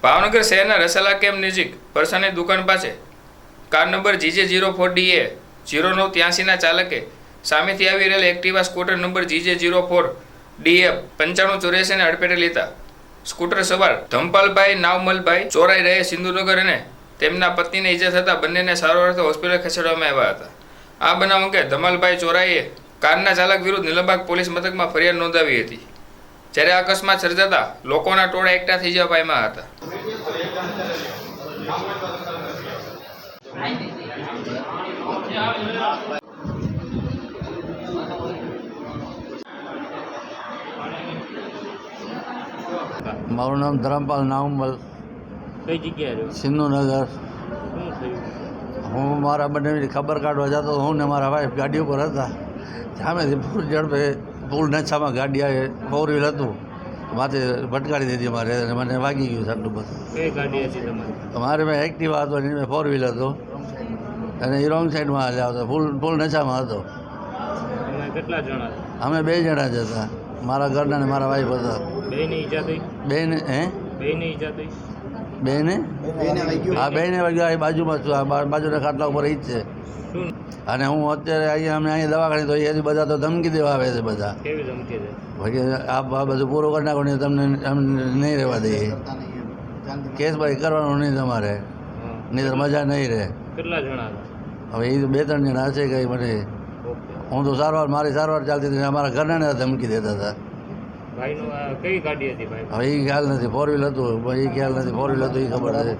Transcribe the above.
ભાવનગર શહેરના રસાલા કેમ્પ નજીક પરસાની દુકાન પાસે કાર નંબર GJ04DA 0983ના ચાલકે સામેથી આવી રહેલ એક્ટિવા સ્કૂટર નંબર GJ04DA 9584ને અડફેટે લેતા સ્કૂટર સવાર ધમપાલભાઈ નાવમલભાઈ ચોરાઈ રહે સિંધુનગર અને તેમના પત્નીને ઈજા થતાં બંનેને સારવાર અર્થે હોસ્પિટલ ખસેડવામાં આવ્યા હતા। આ બનાવ અંગે ધમાલભાઈ ચોરાઈએ કારના ચાલક વિરુદ્ધ નીલમબાગ પોલીસ મથકમાં ફરિયાદ નોંધાવી હતી, જ્યારે અકસ્માત સર્જાતા લોકોના ટોળા એકઠા થઈ જવા પામ્યા હતા। મારું નામ ધરમપાલ નાવમલ, કઈ જગ્યાએ સિંધુનગર। શું થયું? હું મારા બંનેની ખબર કાઢવા જતો હતો। હું ને મારા વાઈફ ગાડી ઉપર હતા। સામેથી ફૂલ ઝડપે ફૂલ નશામાં ગાડી આવે, ફોર વ્હીલ હતું, માથે ભટકાડી દીધી મારે અને મને વાગી ગયું આટલું બધું। કઈ ગાડી હતી તમારી? મારે મેં એક્ટિવા હતો અને મેં ફોર વ્હીલ હતો અને એ રોંગ સાઈડમાં હાલ્યા હતો, ફૂલ નશામાં હતો। તમે કેટલા જણા હતા? અમે 2 જણા જ હતા, મારા ઘરના ને મારા વાઈફ હતા। બેયને ઈજા થઈ? બેને બેયને ઈજા થઈ? બેને હા, બેને વાગ્યા। એ બાજુમાં છું, આ બાજુના ખાટલા ઉપર એ જ છે। શું? અને હું અત્યારે અહીંયા દવાખાને તો અહીંયાથી બધા તો ધમકી દેવા આવે છે બધા, કેવી ધમકી દે? ભાઈ આ બધું પૂરું કરી નાખો ને તમને એમ નહીં રહેવા દઈએ, કેસ ભાઈ કરવાનું નહીં તમારે, હા, નહીં તો મજા નહીં રહે। કેટલા જણા હતા? હવે એ 2-3 જણા હશે કંઈ મને, ઓકે। હું તો મારી સારવાર ચાલતી હતી, અમારા ઘરનાને ધમકી દેતા હતા। ભાઈનું કઈ ગાડી હતી ભાઈ? હવે એ ખ્યાલ નથી, ફોર વ્હીલ હતું, એ ખ્યાલ નથી, ફોર વ્હીલ હતું એ ખબર છે।